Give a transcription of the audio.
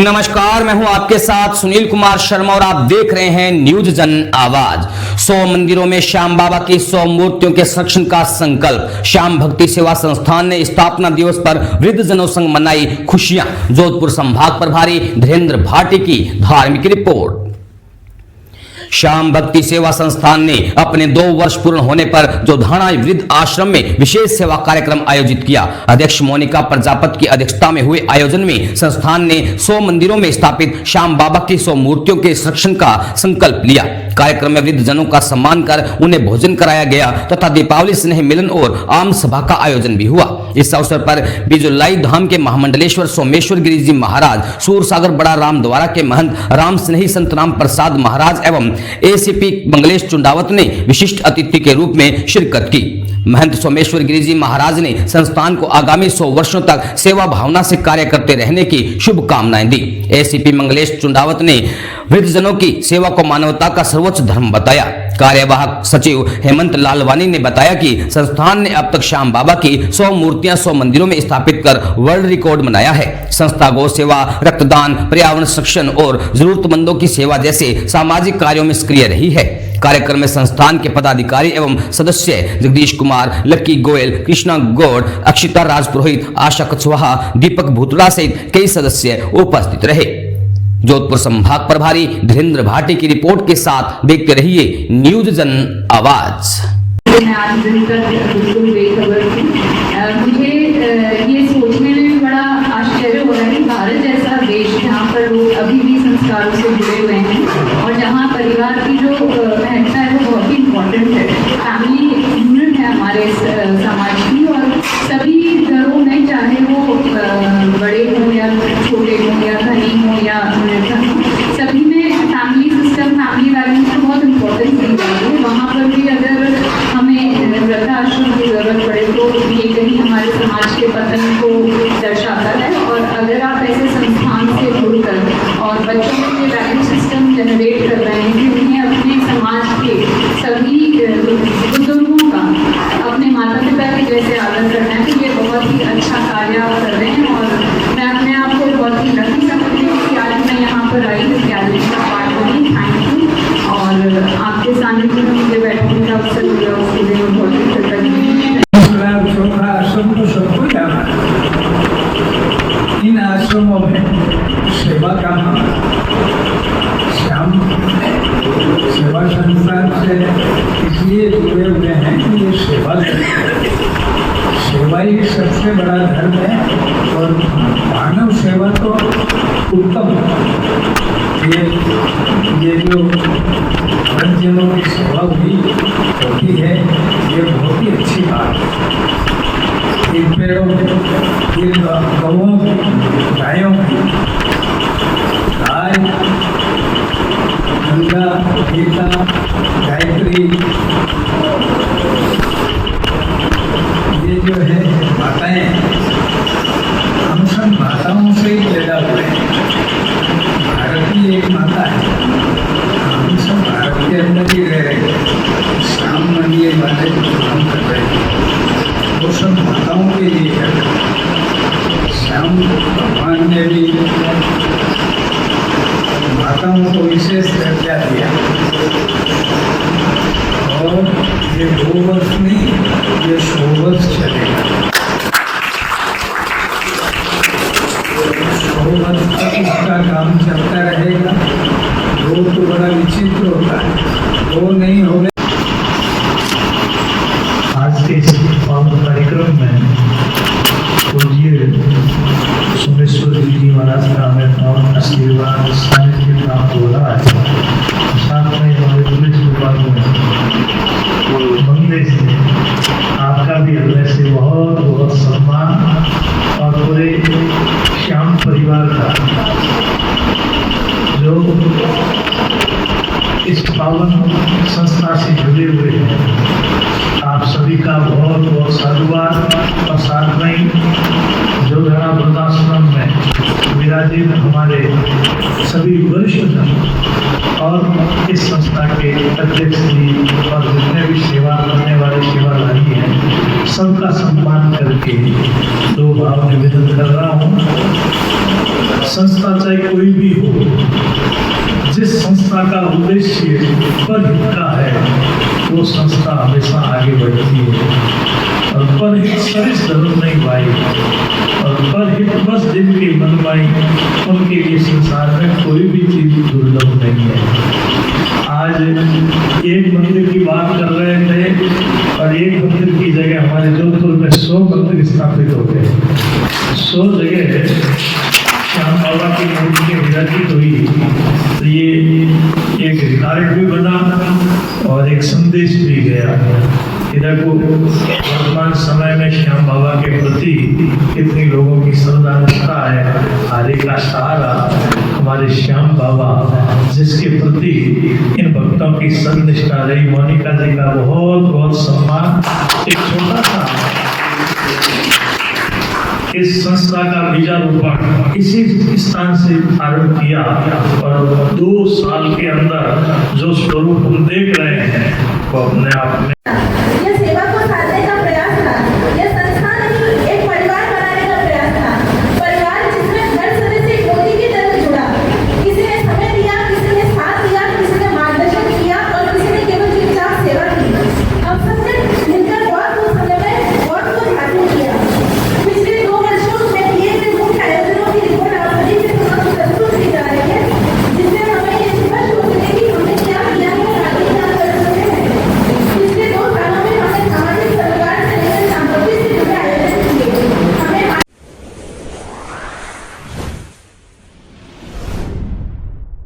नमस्कार, मैं हूं आपके साथ सुनील कुमार शर्मा और आप देख रहे हैं न्यूज जन आवाज। 100 मंदिरों में श्याम बाबा की 100 मूर्तियों के संरक्षण का संकल्प। श्याम भक्ति सेवा संस्थान ने स्थापना दिवस पर वृद्ध जनों संग मनाई खुशियां। जोधपुर संभाग प्रभारी धीरेन्द्र भाटी की धार्मिक रिपोर्ट। श्याम भक्ति सेवा संस्थान ने अपने 2 वर्ष पूर्ण होने पर जोधाना वृद्ध आश्रम में विशेष सेवा कार्यक्रम आयोजित किया। अध्यक्ष मोनिका प्रजापति की अध्यक्षता में हुए आयोजन में संस्थान ने 100 मंदिरों में स्थापित श्याम बाबा की 100 मूर्तियों के संरक्षण का संकल्प लिया। कार्यक्रम में वृद्ध जनों का सम्मान कर उन्हें भोजन कराया गया तथा दीपावली स्नेह मिलन और आम सभा का आयोजन भी हुआ। इस अवसर पर बिजुलाई धाम के महामंडलेश्वर सोमेश्वर गिरी जी महाराज, सूरसागर बड़ा राम द्वारा के महंत राम स्नेही संत राम प्रसाद महाराज एवं एसीपी मंगलेश चुंडावत ने विशिष्ट अतिथि के रूप में शिरकत की। महंत सोमेश्वर गिरी जी महाराज ने संस्थान को आगामी 100 वर्षों तक सेवा भावना से कार्य करते रहने की शुभकामनाएं दी। एसीपी मंगलेश चुंडावत ने वृद्धजनों की सेवा को मानवता का सर्वोच्च धर्म बताया। कार्यवाहक सचिव हेमंत लालवानी ने बताया कि संस्थान ने अब तक श्याम बाबा की 100 मूर्तियां 100 मंदिरों में स्थापित कर वर्ल्ड रिकॉर्ड बनाया है। संस्था गौ सेवा, रक्तदान, पर्यावरण संरक्षण और जरूरतमंदों की सेवा जैसे सामाजिक कार्यों में सक्रिय रही है। कार्यक्रम में संस्थान के पदाधिकारी एवं सदस्य जगदीश कुमार, लक्की गोयल, कृष्णा गौड़, अक्षिता राजपुरोहित, आशा कुशवाहा, दीपक भूतड़ा सहित कई सदस्य उपस्थित रहे। जोधपुर संभाग प्रभारी धीरेन्द्र भाटी की रिपोर्ट के साथ देखते रहिए न्यूज जन आवाज। मुझे ये सोचने में भी बड़ा आश्चर्य हो रहा है कि भारत जैसा देश जहाँ पर लोग अभी भी संस्कारों से जुड़े हुए हैं और जहाँ परिवार की जो महत्ता है वो बहुत ही इम्पोर्टेंट है। फैमिली यूनिट है हमारे समाज की और सभी घरों में, चाहे वो बड़े हों या छोटे हों या धनी हों या सभी में फैमिली सिस्टम, फैमिली वैल्यूज को बहुत इम्पोर्टेंस दी जाती है। वहाँ पर भी अगर हमें वृद्धाश्रम की जरूरत पड़े तो ये कहीं हमारे समाज के पतन को दर्शाता है। और अगर आप ऐसे संस्थान से जुड़कर और बच्चों में ये वैल्यू सिस्टम जनरेट कर रहे हैं कि उन्हें अपने समाज के सभी बुजुर्गों का अपने माता पिता के जैसे आदर करना है, तो ये बहुत ही अच्छा कार्य आप कर रहे हैं। और मैं अपने आप को बहुत ही लकी समझती हूँ कि आज मैं यहाँ पर आई इस गैलरी का पार्ट बनी। Thank you. और आपके सानिध्य में मुझे बैठने का अवसर मिला, उसके लिए मैं बहुत ही कृतज्ञ हूँ। आश्रम तो सबको जाना, इन आश्रमों में सेवा का श्याम सेवा संस्थान से इसलिए जुड़े हुए हैं कि ये सेवा सेवा ही सबसे बड़ा धर्म है और मानव सेवा तो उत्तम। ये जो जनों की सेवा होती है ये बहुत ही अच्छी बात है। इन पेड़ों की, इन गौओं की, गायों की, गाय, गंगा, गीता, गायत्री, ये जो है माताएं, हम सब माताओं से ही पैदा हुए हैं। भारत की एक माता है, हम सब भारत के अंदर ही रह रहे हैं। श्याम मंदिर वाले काम कर रहे हैं वो सब माताओं के लिए है। श्याम भगवान ने भी माताओं को विशेष दर्जा दिया और ये 2 वर्ष नहीं, ये 100 वर्ष चलेगा। 100 वर्ष तक इसका काम चलता रहेगा। वो तो बड़ा विचित्र होता है, वो नहीं होगा। आज के इस कार्यक्रम में पूज्य सोमेश्वर जी महाराज का हमें आशीर्वाद सानिध्य प्राप्त हो रहा है। साथ में हमारे पुलिस विभाग में बंगले से आपका भी हृदय से बहुत बहुत सम्मान और पूरे श्याम परिवार का जो इस पावन संस्था से जुड़े हुए हैं, आप सभी का बहुत बहुत साधुवाद। और साथ में जोधाना वृद्धाश्रम में विराजित हमारे सभी वरिष्ठ जन और इस संस्था के अध्यक्ष जी और जितने भी सेवा करने वाले सेवाधारी हैं, सबका सम्मान करके दो भाव निवेदन कर रहा हूँ। संस्था चाहे कोई भी हो, जिस संस्था का उद्देश्य परहित का है वो संस्था हमेशा आगे बढ़ती है। और परहित सरिस धर्म नहीं भाई, और परहित बस जिनकी मनमाई, उनके लिए संसार में कोई भी चीज दुर्लभ नहीं है। आज एक मंदिर की बात कर रहे थे और एक मंदिर की जगह हमारे जोधपुर में 100 मंदिर स्थापित हो गए। 100 जगह श्याम बाबा की मूर्ति विराजित हुई, तो ये एक रिकॉर्ड भी बना और एक संदेश भी गया। इधर को वर्तमान समय में श्याम बाबा के प्रति कितनी लोगों की श्रद्धा निष्ठा है। आदि का सहारा हमारे श्याम बाबा, जिसके प्रति इन भक्तों की सदनिष्ठा रही। मोनिका जी का बहुत बहुत सम्मान। एक छोटा सा इस संस्था का बीजारोपण इसी स्थान से आरंभ किया और 2 साल के अंदर जो स्वरूप हम देख रहे हैं वो अपने आप में